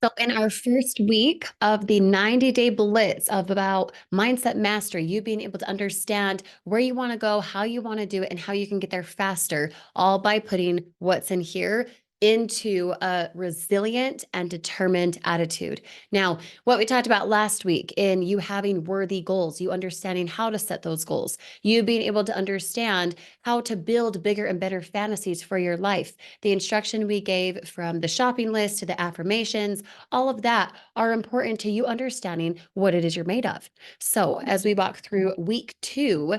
So, in our first week of the 90-day blitz of about mindset mastery, you being able to understand where you want to go, how you want to do it, and how you can get there faster, all by putting what's in here into a resilient and determined attitude. Now, what we talked about last week in you having worthy goals, you understanding how to set those goals, you being able to understand how to build bigger and better fantasies for your life, the instruction we gave from the shopping list to the affirmations, all of that are important to you understanding what it is you're made of. So, as we walk through week 2,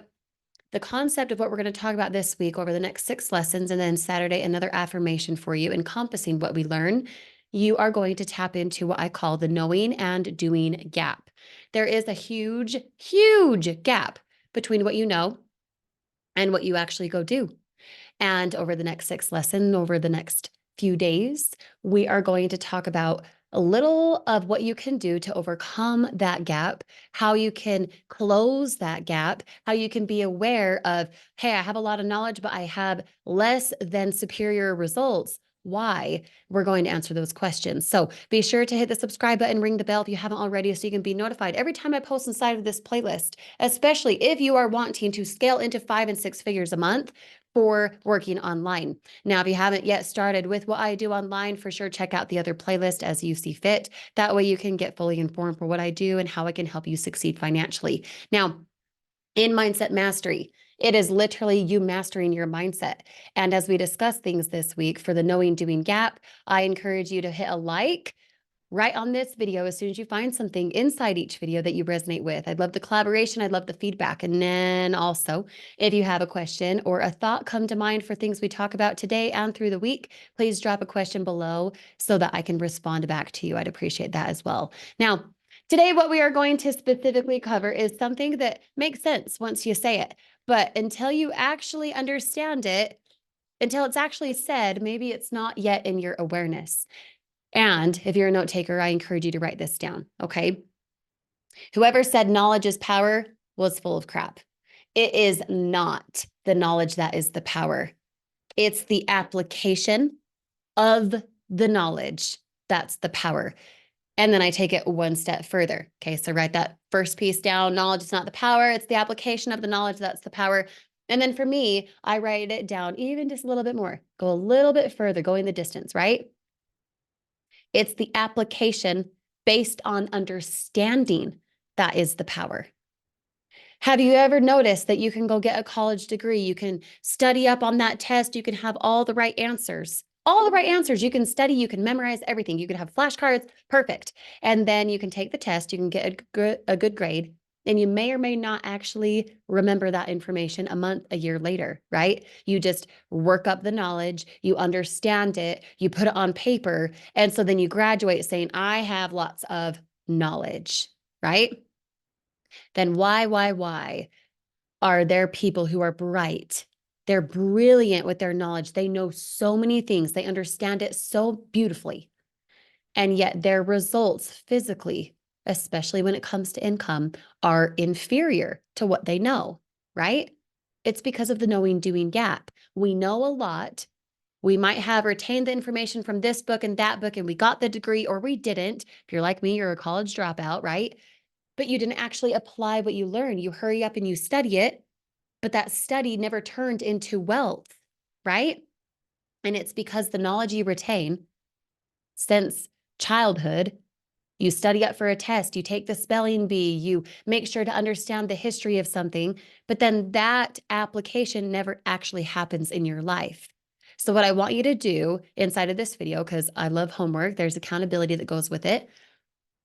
the concept of what we're going to talk about this week over the next 6 lessons, and then Saturday, another affirmation for you encompassing what we learn, you are going to tap into what I call the knowing and doing gap. There is a huge, huge gap between what you know and what you actually go do. And over the next 6 lessons, over the next few days, we are going to talk about a little of what you can do to overcome that gap, how you can close that gap, how you can be aware of, hey, I have a lot of knowledge, but I have less than superior results. Why? We're going to answer those questions. So be sure to hit the subscribe button, ring the bell if you haven't already, so you can be notified every time I post inside of this playlist, especially if you are wanting to scale into 5 and 6 figures a month for working online. Now, if you haven't yet started with what I do online, for sure, check out the other playlist as you see fit. That way you can get fully informed for what I do and how I can help you succeed financially. Now, in Mindset Mastery, it is literally you mastering your mindset. And as we discuss things this week for the knowing doing gap, I encourage you to hit a like right on this video as soon as you find something inside each video that you resonate with. I'd love the collaboration. I'd love the feedback. And then also, if you have a question or a thought come to mind for things we talk about today and through the week, please drop a question below so that I can respond back to you. I'd appreciate that as well. Now, today, what we are going to specifically cover is something that makes sense once you say it. But until you actually understand it, until it's actually said, maybe it's not yet in your awareness. And if you're a note taker, I encourage you to write this down, okay? Whoever said knowledge is power was full of crap. It is not the knowledge that is the power. It's the application of the knowledge that's the power. And then I take it one step further. Okay, so write that first piece down. Knowledge is not the power. It's the application of the knowledge that's the power. And then for me, I write it down even just a little bit more. Go a little bit further, going the distance, right? It's the application based on understanding that is the power. Have you ever noticed that you can go get a college degree? You can study up on that test. You can have all the right answers. All the right answers. You can study, you can memorize everything. You can have flashcards, perfect. And then you can take the test, you can get a good grade, and you may or may not actually remember that information a month, a year later, right? You just work up the knowledge, you understand it, you put it on paper, and so then you graduate saying, I have lots of knowledge, right? Then why are there people who are bright? They're brilliant with their knowledge. They know so many things. They understand it so beautifully. And yet their results physically, especially when it comes to income, are inferior to what they know, right? It's because of the knowing doing gap. We know a lot. We might have retained the information from this book and that book, and we got the degree, or we didn't. If you're like me, you're a college dropout, right? But you didn't actually apply what you learned. You hurry up and you study it, but that study never turned into wealth, right? And it's because the knowledge you retain since childhood, you study up for a test, you take the spelling bee, you make sure to understand the history of something, but then that application never actually happens in your life. So what I want you to do inside of this video, because I love homework, there's accountability that goes with it.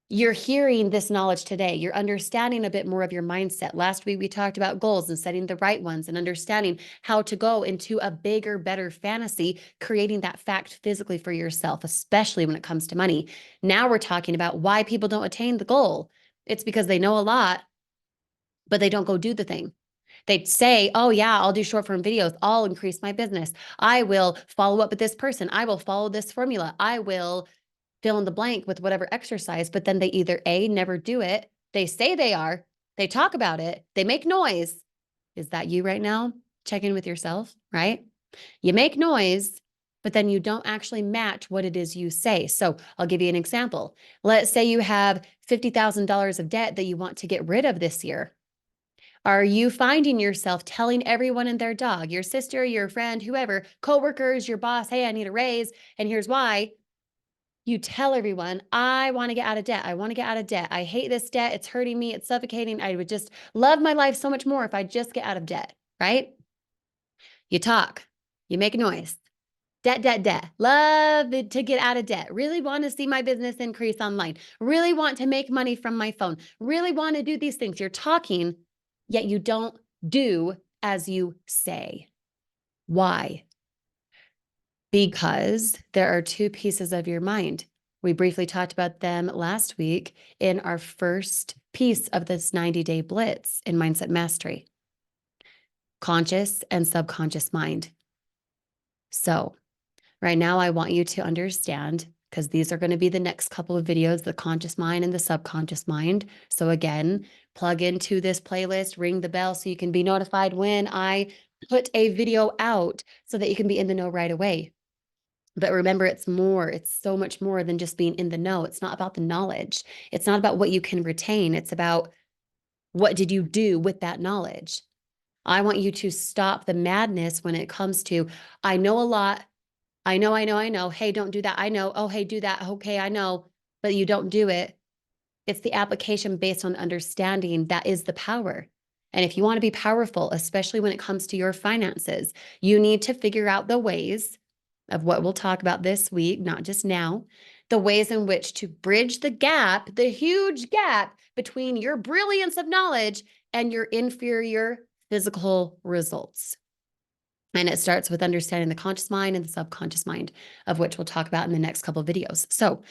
You're hearing this knowledge today. You're understanding a bit more of your mindset. Last week, we talked about goals and setting the right ones and understanding how to go into a bigger, better fantasy, creating that fact physically for yourself, especially when it comes to money. Now we're talking about why people don't attain the goal. It's because they know a lot, but they don't go do the thing. They say, oh yeah, I'll do short form videos. I'll increase my business. I will follow up with this person. I will follow this formula. I will fill in the blank with whatever exercise, but then they either A, never do it. They say they are, they talk about it, they make noise. Is that you right now? Check in with yourself, right? You make noise, but then you don't actually match what it is you say. So I'll give you an example. Let's say you have $50,000 of debt that you want to get rid of this year. Are you finding yourself telling everyone and their dog, your sister, your friend, whoever, coworkers, your boss, hey, I need a raise, and here's why? You tell everyone, I want to get out of debt. I want to get out of debt. I hate this debt. It's hurting me. It's suffocating. I would just love my life so much more if I just get out of debt, right? You talk, you make a noise. Debt, debt, debt. Love it to get out of debt. Really want to see my business increase online. Really want to make money from my phone. Really want to do these things. You're talking, yet you don't do as you say. Why? Because there are two pieces of your mind. We briefly talked about them last week in our first piece of this 90-day blitz in Mindset Mastery. Conscious and subconscious mind. So right now, I want you to understand, because these are going to be the next couple of videos, the conscious mind and the subconscious mind. So again, plug into this playlist, ring the bell so you can be notified when I put a video out so that you can be in the know right away. But remember, it's so much more than just being in the know. It's not about the knowledge. It's not about what you can retain. It's about what did you do with that knowledge? I want you to stop the madness when it comes to, I know a lot. I know. Hey, don't do that. I know. Oh, hey, do that. Okay, I know. But you don't do it. It's the application based on understanding that is the power. And if you want to be powerful, especially when it comes to your finances, you need to figure out the ways of what we'll talk about this week, not just now, the ways in which to bridge the gap, the huge gap between your brilliance of knowledge and your inferior physical results. And it starts with understanding the conscious mind and the subconscious mind, of which we'll talk about in the next couple of videos. So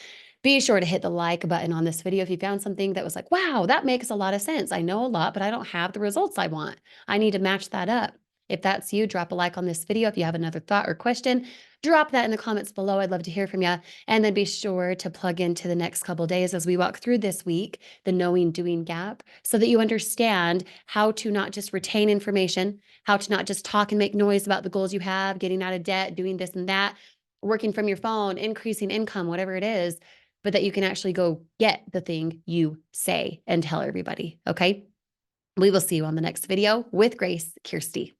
be sure to hit the like button on this video if you found something that was like, wow, that makes a lot of sense. I know a lot, but I don't have the results I want. I need to match that up. If that's you, drop a like on this video. If you have another thought or question, drop that in the comments below. I'd love to hear from you. And then be sure to plug into the next couple of days as we walk through this week, the knowing doing gap, so that you understand how to not just retain information, how to not just talk and make noise about the goals you have, getting out of debt, doing this and that, working from your phone, increasing income, whatever it is, but that you can actually go get the thing you say and tell everybody. Okay. We will see you on the next video with Grace Kirsty.